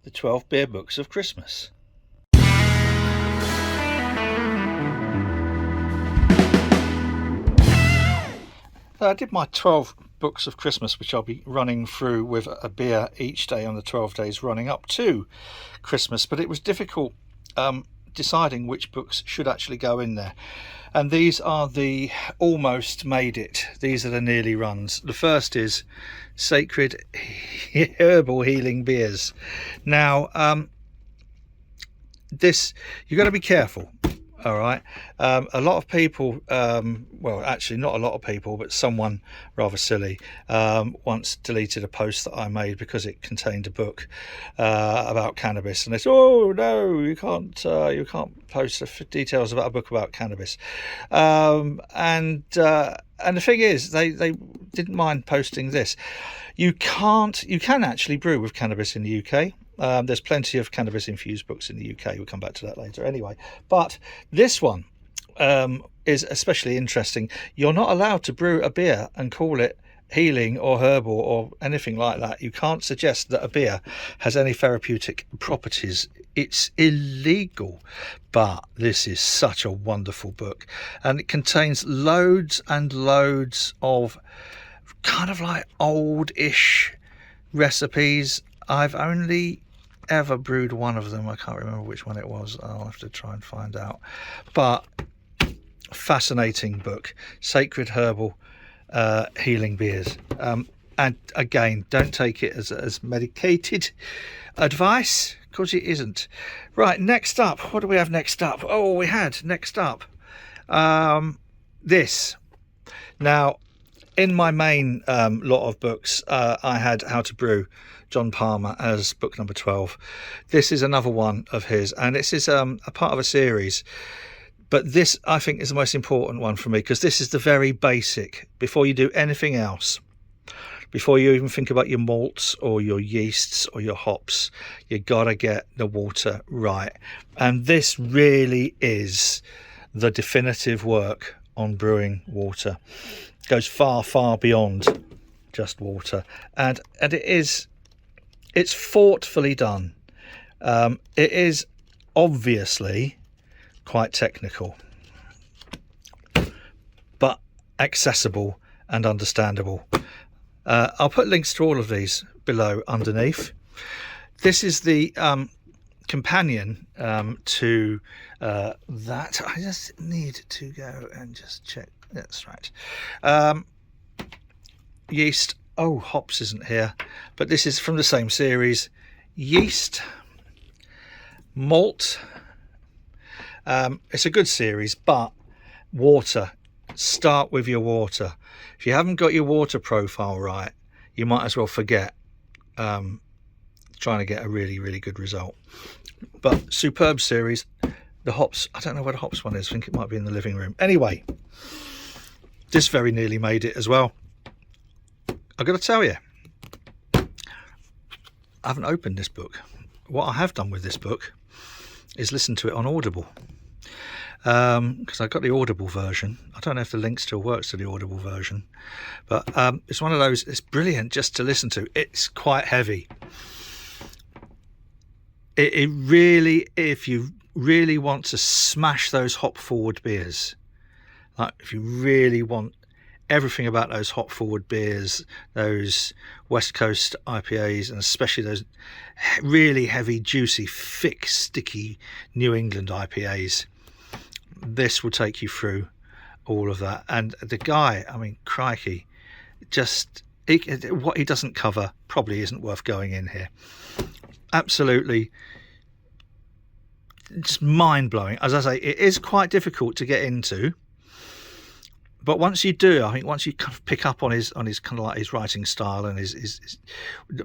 the 12 beer books of Christmas. I did my 12 books of Christmas, which I'll be running through with a beer each day on the 12 days running up to Christmas, but it was difficult deciding which books should actually go in there. And these are the almost made it. These are the nearly runs. The first is Sacred Herbal Healing Beers. Now, this, you've got to be careful. All right. A lot of people, well, actually not a lot of people, but someone rather silly once deleted a post that I made because it contained a book about cannabis, and they said, "Oh no, you can't post the details about a book about cannabis." And the thing is, they didn't mind posting this. You can actually brew with cannabis in the UK. There's plenty of cannabis infused books in the UK. We'll come back to that later anyway. But this one is especially interesting. You're not allowed to brew a beer and call it healing or herbal or anything like that. You can't suggest that a beer has any therapeutic properties. It's illegal. But this is such a wonderful book, and it contains loads and loads of kind of like old-ish recipes. I've only ever brewed one of them. I can't remember which one it was. I'll have to try and find out. But fascinating book, Sacred Herbal Healing Beers. And again, don't take it as medicated advice, because it isn't. Right, next up, what do we have next up? Oh, we had next up this. Now, in my main lot of books, I had How to Brew, John Palmer, as book number 12. This is another one of his, and this is a part of a series. But this, I think, is the most important one for me, because this is the very basic. Before you do anything else, before you even think about your malts or your yeasts or your hops, you gotta get the water right. And this really is the definitive work on brewing water. Goes far, far beyond just water, and it's thoughtfully done. It is obviously quite technical, but accessible and understandable. I'll put links to all of these below underneath. This is the companion to that. I just need to go and just check. That's right. Yeast. Oh, hops isn't here, but this is from the same series. Yeast, malt. It's a good series, but water. Start with your water. If you haven't got your water profile right, you might as well forget trying to get a really, really good result. But superb series. The hops, I don't know where the hops one is. I think it might be in the living room. Anyway, this very nearly made it as well. I've got to tell you, I haven't opened this book. What I have done with this book is listen to it on Audible, because I got the Audible version. I don't know if the link still works to the Audible version, but it's one of those, it's brilliant just to listen to. It's quite heavy. It really, if you really want to smash those hop forward beers, like if you really want everything about those hop forward beers, those West Coast IPAs, and especially those really heavy, juicy, thick, sticky New England IPAs, this will take you through all of that. And the guy, I mean, crikey, just what he doesn't cover probably isn't worth going in here. Absolutely just mind-blowing. As I say, it is quite difficult to get into, but once you do, I think once you kind of pick up on his kind of like his writing style and his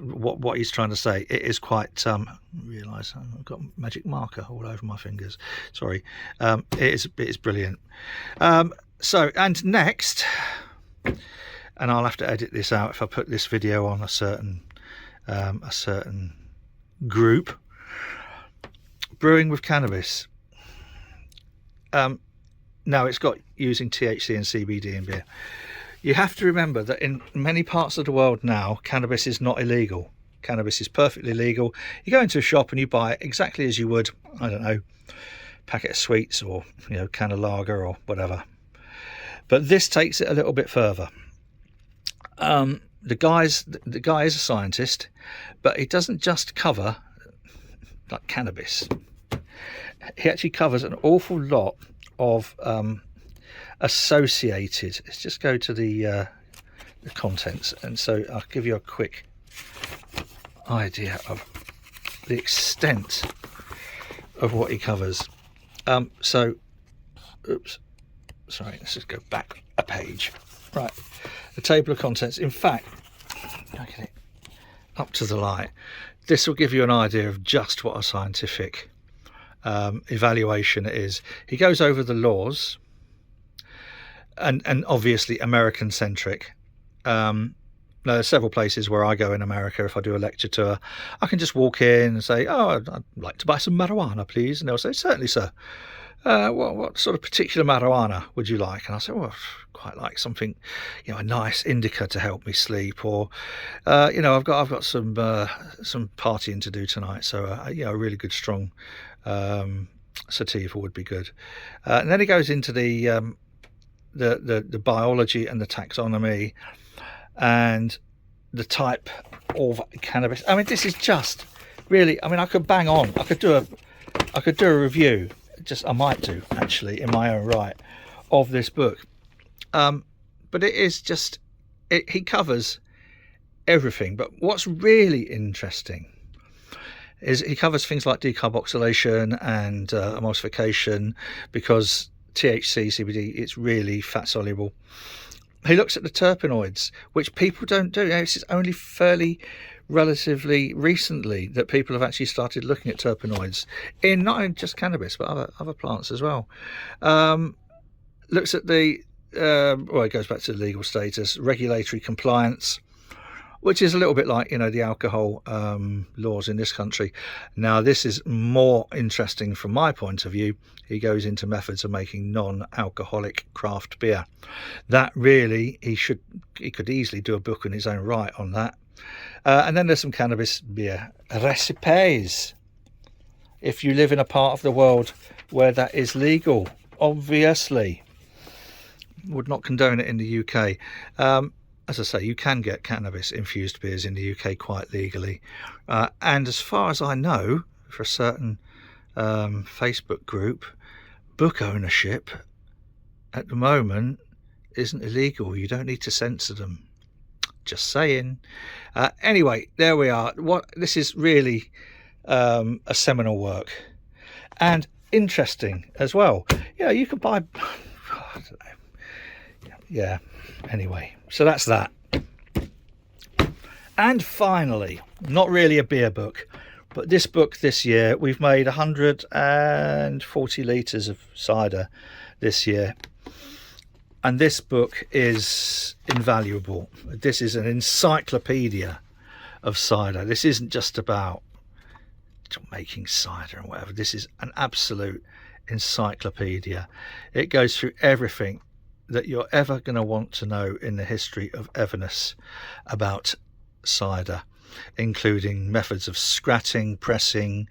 what he's trying to say, it is quite. Realise I've got magic marker all over my fingers. Sorry, it is brilliant. So, and next, and I'll have to edit this out if I put this video on a certain group. Brewing with cannabis. Now it's got using THC and CBD in beer. You have to remember that in many parts of the world now, cannabis is not illegal. Cannabis is perfectly legal. You go into a shop and you buy it exactly as you would, I don't know, packet of sweets or, you know, can of lager or whatever. But this takes it a little bit further. The guy is a scientist, but he doesn't just cover like cannabis. He actually covers an awful lot of associated. Let's just go to the contents, and so I'll give you a quick idea of the extent of what he covers. So, oops, sorry, let's just go back a page. Right, the table of contents. In fact, I'll get it up to the light. This will give you an idea of just what a scientific evaluation it is. He goes over the laws, and obviously American centric. Now, there's several places where I go in America. If I do a lecture tour, I can just walk in and say, "Oh, I'd like to buy some marijuana, please," and they'll say, "Certainly, sir. What sort of particular marijuana would you like?" And I say, "Well, I'd quite like something, you know, a nice indica to help me sleep, or you know, I've got some partying to do tonight, so you know, a really good strong sativa would be good." And then he goes into the biology and the taxonomy and the type of cannabis. I mean, this is just really, I mean, I could bang on. I could do a review. I might do actually in my own right of this book. But it is just, he covers everything. But what's really interesting is he covers things like decarboxylation and emulsification, because THC, CBD, it's really fat soluble. He looks at the terpenoids, which people don't do. This is only fairly relatively recently that people have actually started looking at terpenoids in not only just cannabis but other plants as well. Looks at the well, it goes back to legal status, regulatory compliance, which is a little bit like, you know, the alcohol laws in this country. Now, this is more interesting from my point of view. He goes into methods of making non-alcoholic craft beer. That really, he could easily do a book in his own right on that. And then there's some cannabis beer recipes. If you live in a part of the world where that is legal, obviously, would not condone it in the UK. As I say, you can get cannabis infused beers in the UK quite legally. And as far as I know, for a certain Facebook group, book ownership at the moment isn't illegal. You don't need to censor them. Just saying. Anyway, there we are. This is really a seminal work, and interesting as well. Yeah, you could buy, I don't know. Yeah, anyway, so that's that. And finally, not really a beer book, but this book this year, we've made 140 litres of cider this year. And this book is invaluable. This is an encyclopedia of cider. This isn't just about making cider and whatever. This is an absolute encyclopedia. It goes through everything that you're ever going to want to know in the history of Everness about cider, including methods of scratting, pressing.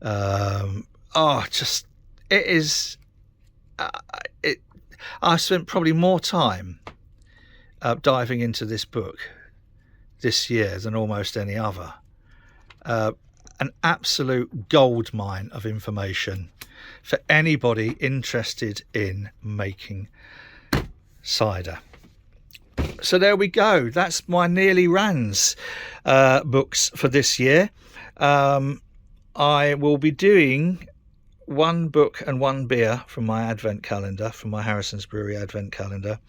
It is. I spent probably more time diving into this book this year than almost any other. An absolute goldmine of information for anybody interested in making cider. So there we go. That's my Nearly Rands books for this year. I will be doing one book and one beer from my advent calendar, from my Harrison's Brewery advent calendar,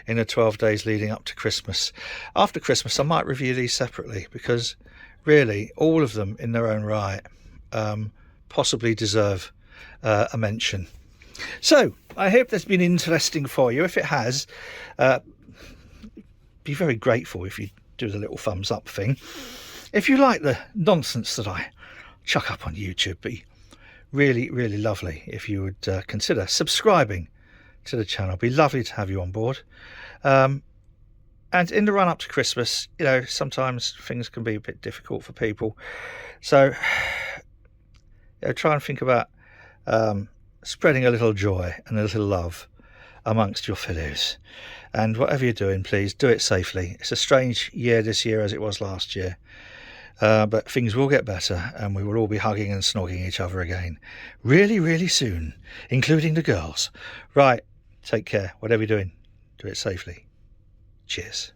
in the 12 days leading up to Christmas. After Christmas, I might review these separately, because really all of them in their own right possibly deserve a mention. So I hope that's been interesting for you. If it has, be very grateful if you do the little thumbs up thing. If you like the nonsense that I chuck up on YouTube, be really, really lovely if you would consider subscribing to the channel. It'd be lovely to have you on board. And in the run up to Christmas, you know, sometimes things can be a bit difficult for people. So, you know, try and think about spreading a little joy and a little love amongst your fellows. And whatever you're doing, please do it safely. It's a strange year this year, as it was last year. But things will get better, and we will all be hugging and snogging each other again really, really soon, including the girls. Right, take care. Whatever you're doing, do it safely. Cheers.